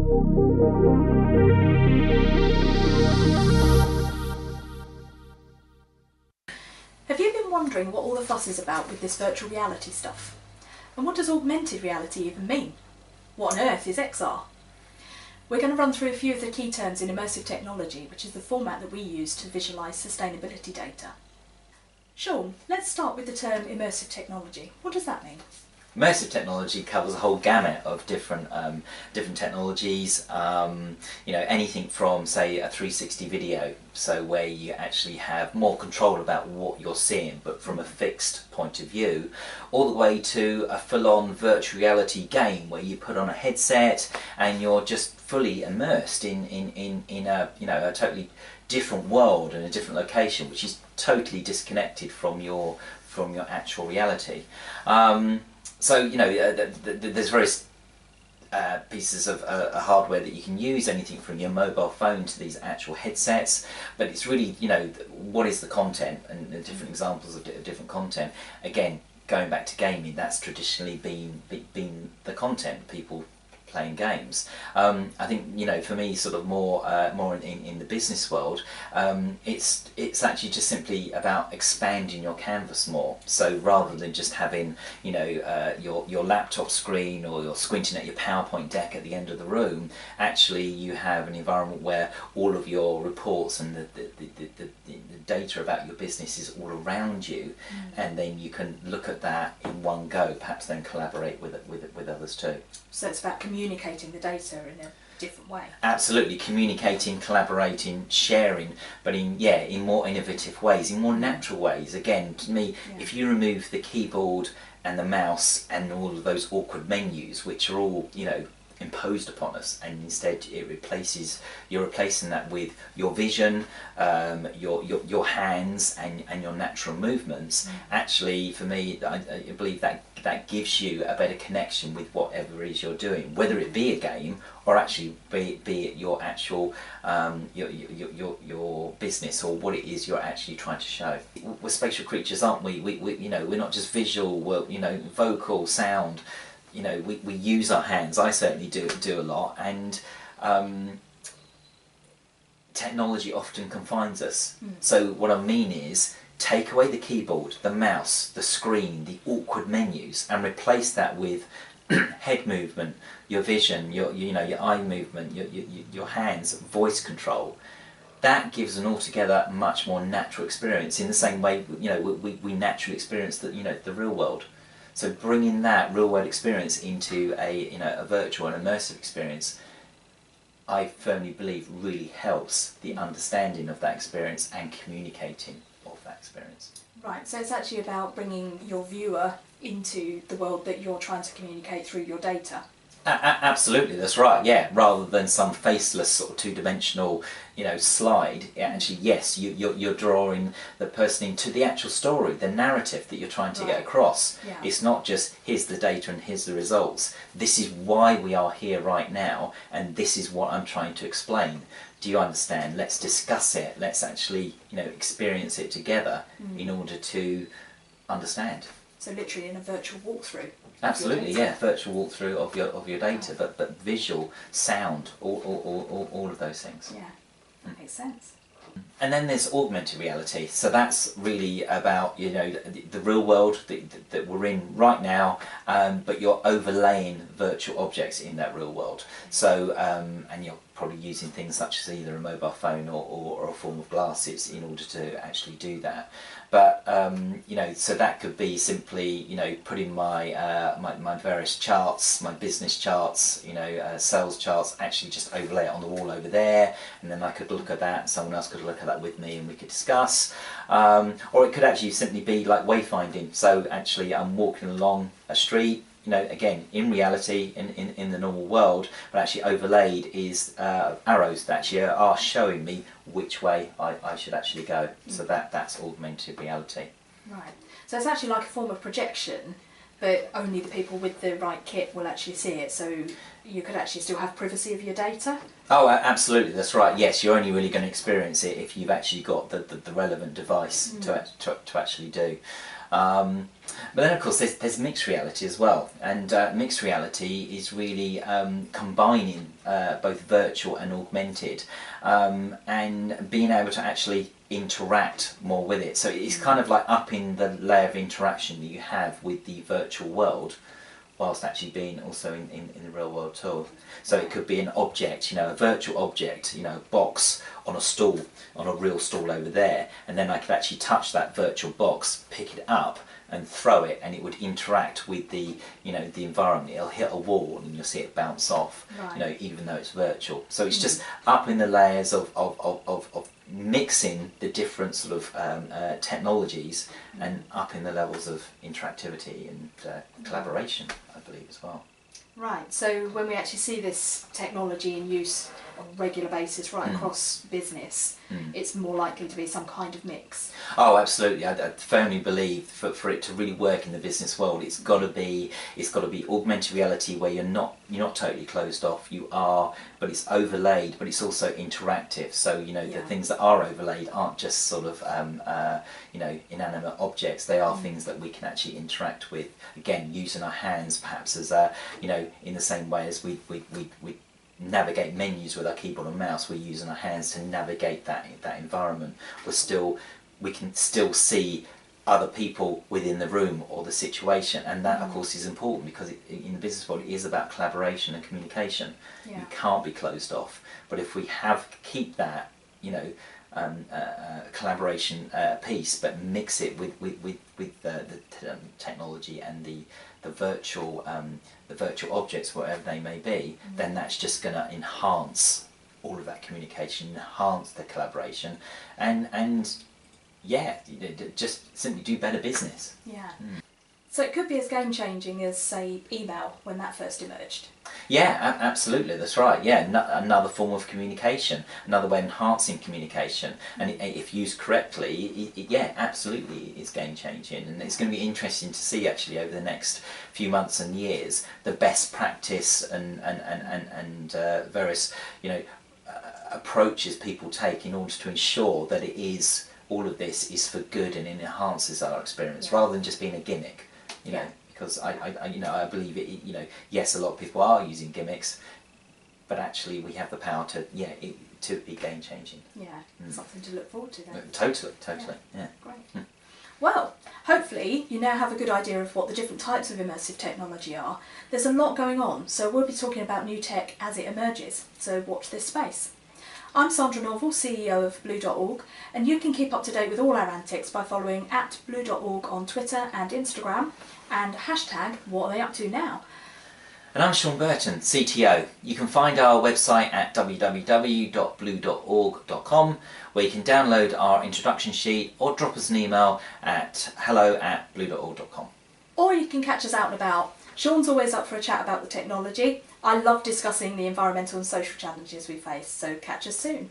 Have you been wondering what all the fuss is about with this virtual reality stuff? And what does augmented reality even mean? What on earth is XR? We're going to run through a few of the key terms in immersive technology, which is the format that we use to visualise sustainability data. Sean, let's start with the term immersive technology. What does that mean? Immersive technology covers a whole gamut of different technologies. Anything from, say, a 360 video, so where you actually have more control about what you're seeing, but from a fixed point of view, all the way to a full-on virtual reality game where you put on a headset and you're just fully immersed in a totally different world and a different location, which is totally disconnected from your actual reality. There's various pieces of hardware that you can use, anything from your mobile phone to these actual headsets, but it's really, what is the content, and the different examples of different content. Again, going back to gaming, that's traditionally been the content, people playing games. I think, for me, sort of more in the business world, it's actually just simply about expanding your canvas more. So rather than just having your laptop screen, or you're squinting at your PowerPoint deck at the end of the room, actually you have an environment where all of your reports and the data about your business is all around you, and then you can look at that in one go, perhaps then collaborate with others too. So it's about communicating the data in a different way. Absolutely, communicating, collaborating, sharing, but in more innovative ways, in more natural ways. Again, to me, if you remove the keyboard and the mouse and all of those awkward menus, which are all, imposed upon us, and instead you're replacing that with your vision, your hands and your natural movements. Actually, for me, I believe that gives you a better connection with whatever it is you're doing, whether it be a game or actually be it your actual your business, or what it is you're actually trying to show. We're spatial creatures, aren't we? We're not just visual. We're vocal, sound. We use our hands. I certainly do a lot, and technology often confines us. So what I mean is, take away the keyboard, the mouse, the screen, the awkward menus, and replace that with head movement, your vision, your eye movement, your hands, voice control. That gives an altogether much more natural experience. In the same way, we naturally experience the real world. So bringing that real world experience into a virtual and immersive experience, I firmly believe really helps the understanding of that experience and communicating of that experience. Right, so it's actually about bringing your viewer into the world that you're trying to communicate through your data. Absolutely, that's right. Yeah, rather than some faceless sort of two-dimensional, slide. Actually, yes, you're drawing the person into the actual story, the narrative that you're trying to get across. Yeah. It's not just here's the data and here's the results. This is why we are here right now, and this is what I'm trying to explain. Do you understand? Let's discuss it. Let's actually, experience it together in order to understand. So literally in a virtual walkthrough. Absolutely, yeah, virtual walkthrough of your data, but visual, sound, all of those things. Yeah, that makes sense. And then there's augmented reality. So that's really about the real world that we're in right now, but you're overlaying virtual objects in that real world. So and you're probably using things such as either a mobile phone or a form of glasses in order to actually do that. But so that could be simply putting my various charts, my business charts, sales charts, actually just overlay it on the wall over there, and then I could look at that, someone else could look at that with me, and we could discuss. Or it could actually simply be like wayfinding. So actually I'm walking along a street, again, in reality, in the normal world, but actually overlaid is arrows that actually are showing me which way I should actually go. So that's augmented reality. Right. So it's actually like a form of projection, but only the people with the right kit will actually see it. So you could actually still have privacy of your data. Oh, absolutely, that's right. Yes, you're only really going to experience it if you've actually got the relevant device to actually do. But then of course there's mixed reality as well, and mixed reality is really combining both virtual and augmented, and being able to actually interact more with it. So it's kind of like upping the layer of interaction that you have with the virtual world, whilst actually being also in the real world too. So it could be an object, a virtual object, a box on a stool, on a real stool over there, and then I could actually touch that virtual box, pick it up and throw it, and it would interact with the the environment. It'll hit a wall and you'll see it bounce off, right. Even though it's virtual. So it's just upping the layers of mixing the different sort of technologies and upping the levels of interactivity and collaboration, I believe, as well. Right, so when we actually see this technology in use on a regular basis right across business, it's more likely to be some kind of mix. Oh, absolutely. I firmly believe for it to really work in the business world, it's got to be augmented reality where you're not totally closed off. You are, but it's overlaid, but it's also interactive. So the things that are overlaid aren't just sort of inanimate objects. They are things that we can actually interact with. Again, using our hands, perhaps as in the same way as we navigate menus with our keyboard and mouse, we're using our hands to navigate that environment. We can still see other people within the room or the situation, and that of course is important, because in the business world it is about collaboration and communication. You can't be closed off, but if we keep that collaboration piece, but mix it with the technology and the virtual objects, whatever they may be, then that's just going to enhance all of that communication, enhance the collaboration, and just simply do better business. Yeah. So it could be as game changing as, say, email when that first emerged. Yeah, absolutely, that's right. Yeah, another form of communication, another way of enhancing communication, and if used correctly, absolutely, it's game changing, and it's going to be interesting to see actually over the next few months and years the best practice and various approaches people take in order to ensure that all of this is for good and it enhances our experience rather than just being a gimmick. Because I believe it. Yes, a lot of people are using gimmicks, but actually we have the power to be game changing. Yeah, something to look forward to then. Totally. Yeah. Great. Well, hopefully you now have a good idea of what the different types of immersive technology are. There's a lot going on, so we'll be talking about new tech as it emerges. So watch this space. I'm Sandra Norval, CEO of Bluedotaug, and you can keep up to date with all our antics by following @Bluedotaug on Twitter and Instagram, and #WhatAreTheyUpToNow. And I'm Sean Burton, CTO. You can find our website at www.blue.org.com, where you can download our introduction sheet or drop us an email at hello@blue.org.com. Or you can catch us out and about. Sean's always up for a chat about the technology. I love discussing the environmental and social challenges we face, so catch us soon.